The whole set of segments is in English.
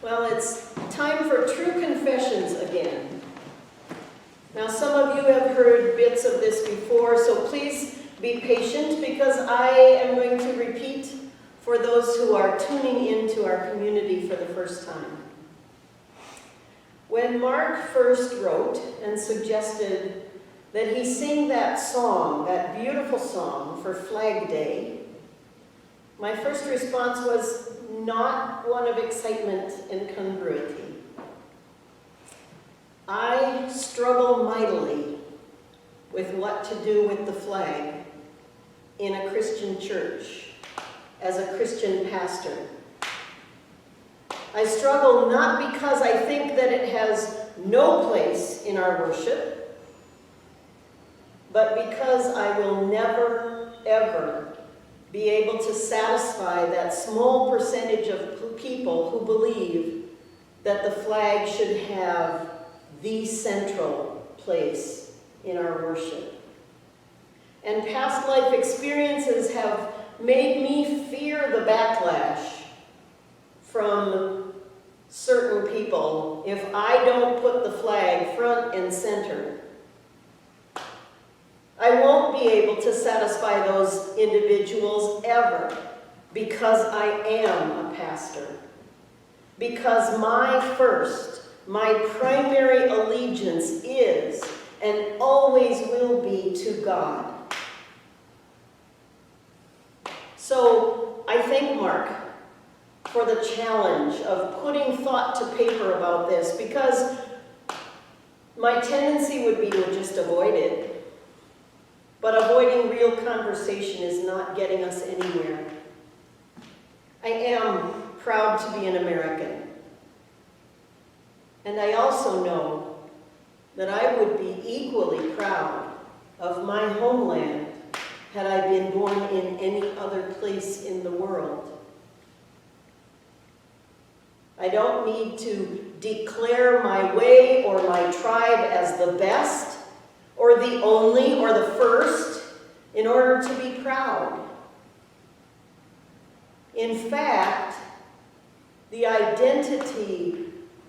Well, it's time for true confessions again. Now, some of you have heard bits of this before, so please be patient because I am going to repeat for those who are tuning into our community for the first time. When Mark first wrote and suggested that he sing that song, that beautiful song for Flag Day, my first response was not one of excitement and congruity. I struggle mightily with what to do with the flag in a Christian church as a Christian pastor. I struggle not because I think that it has no place in our worship, but because I will never, ever be able to satisfy that small percentage of people who believe that the flag should have the central place in our worship. And past life experiences have made me fear the backlash from certain people if I don't put the flag front and center. I won't be able to satisfy those individuals ever because I am a pastor. Because my primary allegiance is and always will be to God. So I thank Mark for the challenge of putting thought to paper about this, because my tendency would be to just avoid it. But avoiding real conversation is not getting us anywhere. I am proud to be an American. And I also know that I would be equally proud of my homeland had I been born in any other place in the world. I don't need to declare my way or my tribe as the best, or the only, or the first, in order to be proud. In fact, the identity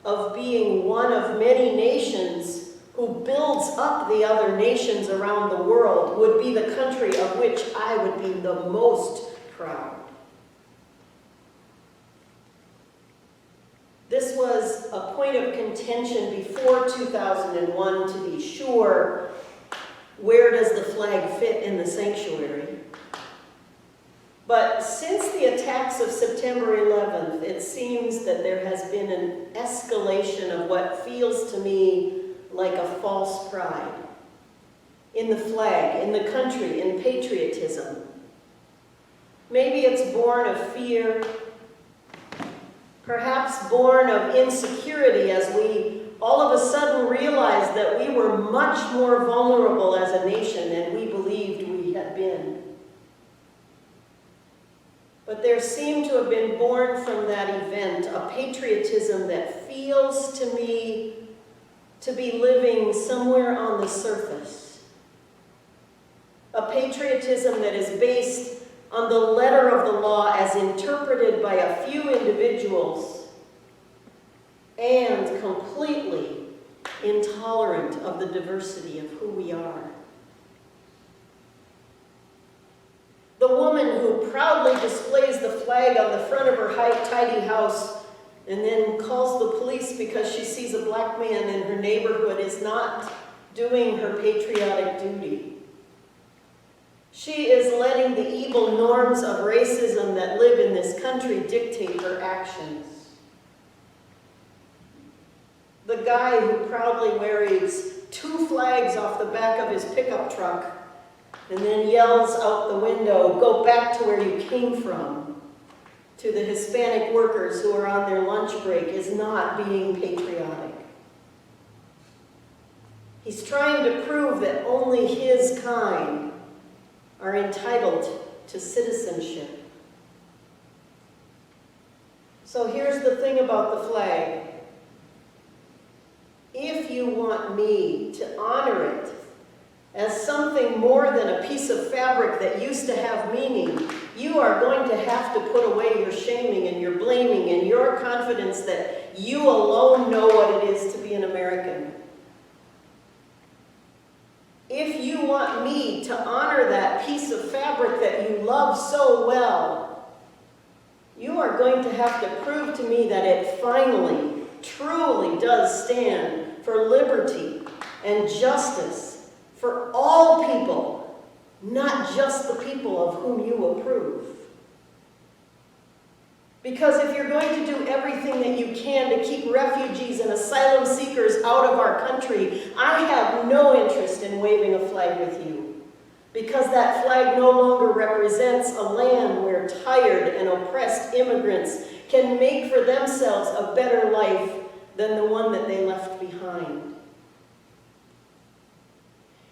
of being one of many nations who builds up the other nations around the world would be the country of which I would be the most proud. This was a point of contention before 2001 to be sure. Where does the flag fit in the sanctuary? But since the attacks of September 11th, it seems that there has been an escalation of what feels to me like a false pride in the flag, in the country, in patriotism. Maybe it's born of fear, perhaps born of insecurity as we all of a sudden realized that we were much more vulnerable as a nation than we believed we had been. But there seemed to have been born from that event a patriotism that feels to me to be living somewhere on the surface. A patriotism that is based on the letter of the law as interpreted by a few individuals, and completely intolerant of the diversity of who we are. The woman who proudly displays the flag on the front of her tidy house and then calls the police because she sees a black man in her neighborhood is not doing her patriotic duty. She is letting the evil norms of racism that live in this country dictate her actions. The guy who proudly waves 2 flags off the back of his pickup truck and then yells out the window, "Go back to where you came from," to the Hispanic workers who are on their lunch break is not being patriotic. He's trying to prove that only his kind are entitled to citizenship. So here's the thing about the flag. If you want me to honor it as something more than a piece of fabric that used to have meaning, you are going to have to put away your shaming and your blaming and your confidence that you alone know what it is to be an American. If you want me to honor that piece of fabric that you love so well, you are going to have to prove to me that it finally, truly does stand for liberty and justice for all people, not just the people of whom you approve. Because if you're going to do everything that you can to keep refugees and asylum seekers out of our country, I have no interest in waving a flag with you. Because that flag no longer represents a land where tired and oppressed immigrants can make for themselves a better life than the one that they left behind.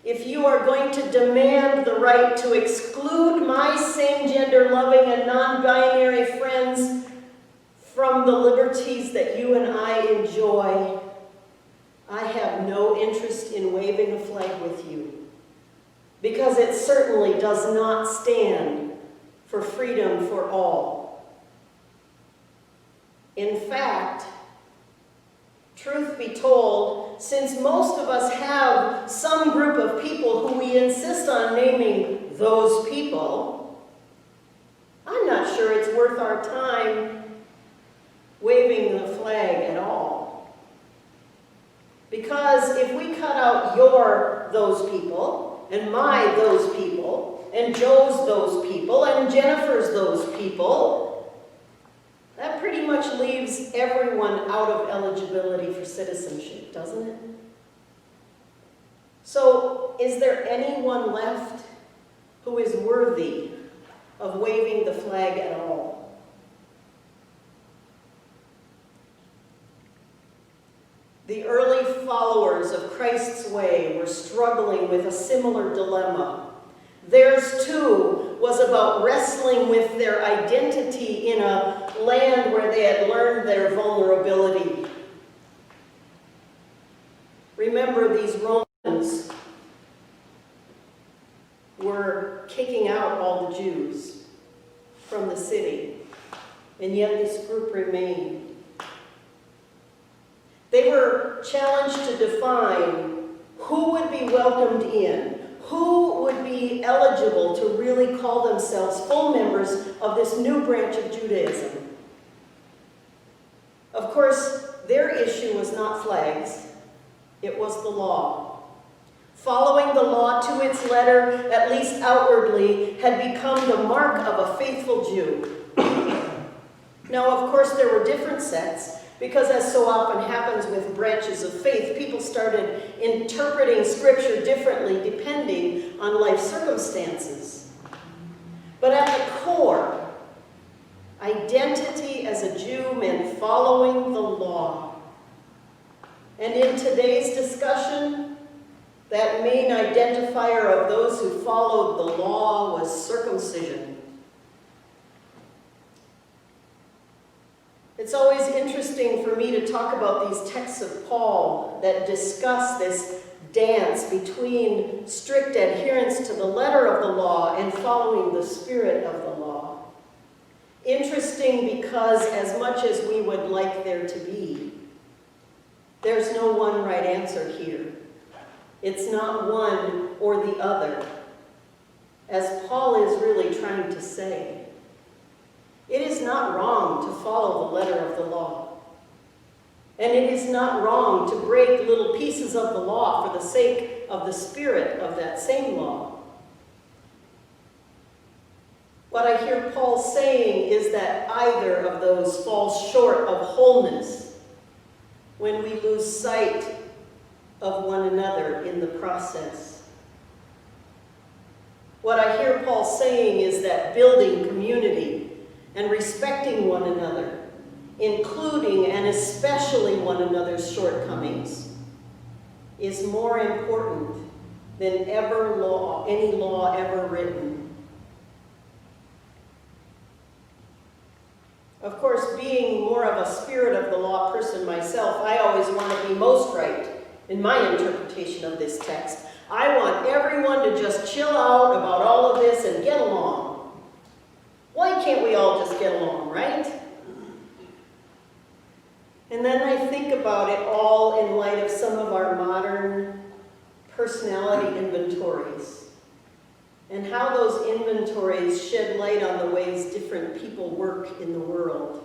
If you are going to demand the right to exclude my same-gender loving and non-binary friends from the liberties that you and I enjoy, I have no interest in waving a flag with you, because it certainly does not stand for freedom for all. In fact, truth be told, since most of us have some group of people who we insist on naming those people, I'm not sure it's worth our time waving the flag at all. Because if we cut out your those people, and my those people, and Joe's those people, and Jennifer's those people, that pretty much leaves everyone out of eligibility for citizenship, doesn't it? So, is there anyone left who is worthy of waving the flag at all? The early followers of Christ's way were struggling with a similar dilemma. Theirs, too, was about wrestling with their identity in a land where they had learned their vulnerability. Remember, these Romans were kicking out all the Jews from the city, and yet this group remained. They were challenged to define who would be welcomed in, who would be eligible to really call themselves full members of this new branch of Judaism. Of course, their issue was not flags, it was the law. Following the law to its letter, at least outwardly, had become the mark of a faithful Jew. Now, of course, there were different sects, because as so often happens with branches of faith, people started interpreting Scripture differently depending on life circumstances. But at the core, identity as a Jew meant following the law. And in today's discussion, that main identifier of those who followed the law was circumcision. It's always interesting for me to talk about these texts of Paul that discuss this dance between strict adherence to the letter of the law and following the spirit of the law. Interesting because as much as we would like there to be, there's no one right answer here. It's not one or the other, as Paul is really trying to say. It is not wrong to follow the letter of the law. And it is not wrong to break little pieces of the law for the sake of the spirit of that same law. What I hear Paul saying is that either of those falls short of wholeness when we lose sight of one another in the process. What I hear Paul saying is that building community and respecting one another, including and especially one another's shortcomings, is more important than any law ever written. Of course, being more of a spirit of the law person myself, I always want to be most right in my interpretation of this text. I want everyone to just chill out about all of this and get along. Why can't we all just get along, right? And then I think about it all in light of some of our modern personality inventories and how those inventories shed light on the ways different people work in the world.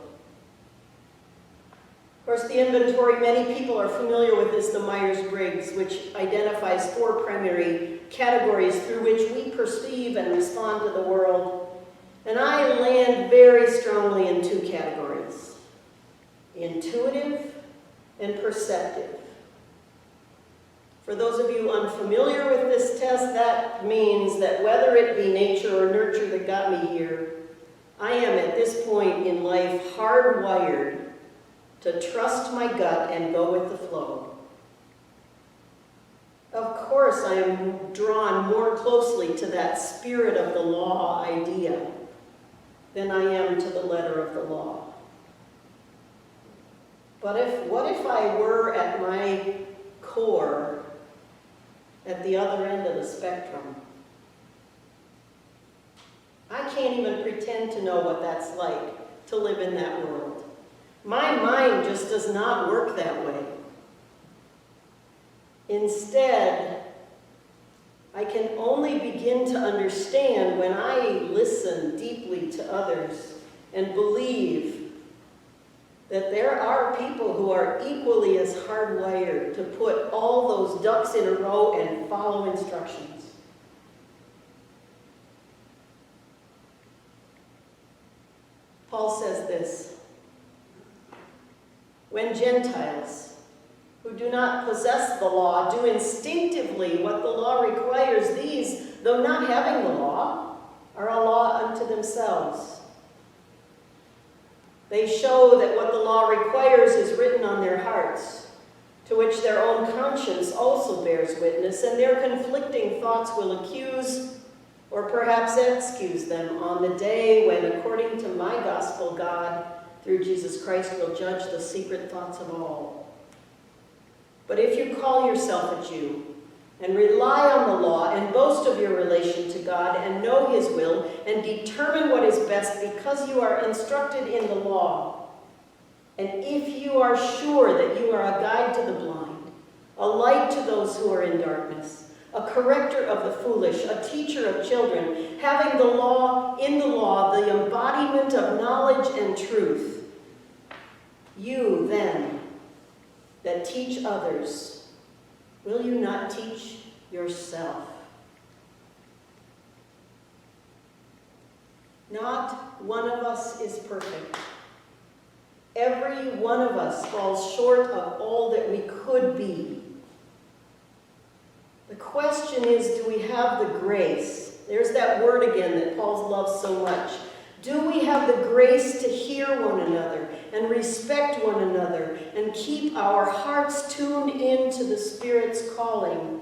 Of course, the inventory many people are familiar with is the Myers-Briggs, which identifies 4 primary categories through which we perceive and respond to the world. And I land very strongly in 2 categories: intuitive and perceptive. For those of you unfamiliar with this test, that means that whether it be nature or nurture that got me here, I am at this point in life hardwired to trust my gut and go with the flow. Of course, I am drawn more closely to that spirit of the law idea than I am to the letter of the law. But what if I were at my core at the other end of the spectrum? I can't even pretend to know what that's like to live in that world. My mind just does not work that way. Instead, I can only begin to understand when I listen deeply to others and believe that there are people who are equally as hardwired to put all those ducks in a row and follow instructions. Paul says this: when Gentiles who do not possess the law do instinctively what the law requires, these, though not having the law, are a law unto themselves. They show that what the law requires is written on their hearts, to which their own conscience also bears witness, and their conflicting thoughts will accuse or perhaps excuse them on the day when, according to my gospel, God, through Jesus Christ, will judge the secret thoughts of all. But if you call yourself a Jew and rely on the law and boast of your relation to God and know his will and determine what is best because you are instructed in the law, and if you are sure that you are a guide to the blind, a light to those who are in darkness, a corrector of the foolish, a teacher of children, having the law, in the law, the embodiment of knowledge and truth, you then that teach others, will you not teach yourself? Not one of us is perfect. Every one of us falls short of all that we could be. The question is, do we have the grace? There's that word again that Paul loves so much. Do we have the grace to hear one another and respect one another and keep our hearts tuned into the Spirit's calling?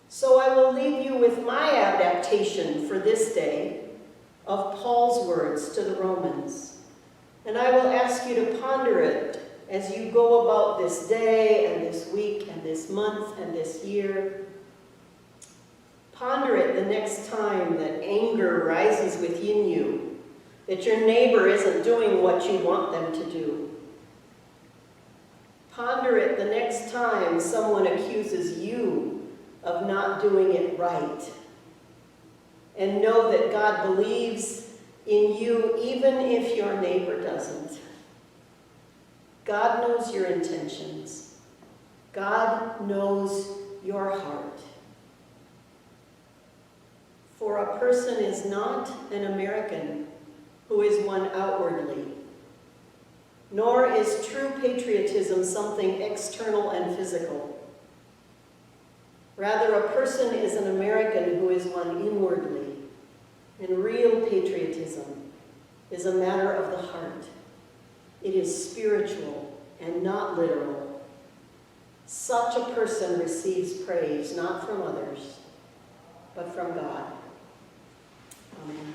So I will leave you with my adaptation for this day of Paul's words to the Romans. And I will ask you to ponder it as you go about this day and this week and this month and this year. Ponder it the next time that anger rises within you, that your neighbor isn't doing what you want them to do. Ponder it the next time someone accuses you of not doing it right. And know that God believes in you even if your neighbor doesn't. God knows your intentions. God knows your heart. For a person is not an American who is one outwardly, nor is true patriotism something external and physical. Rather, a person is an American who is one inwardly, and real patriotism is a matter of the heart. It is spiritual and not literal. Such a person receives praise not from others, but from God. Amen.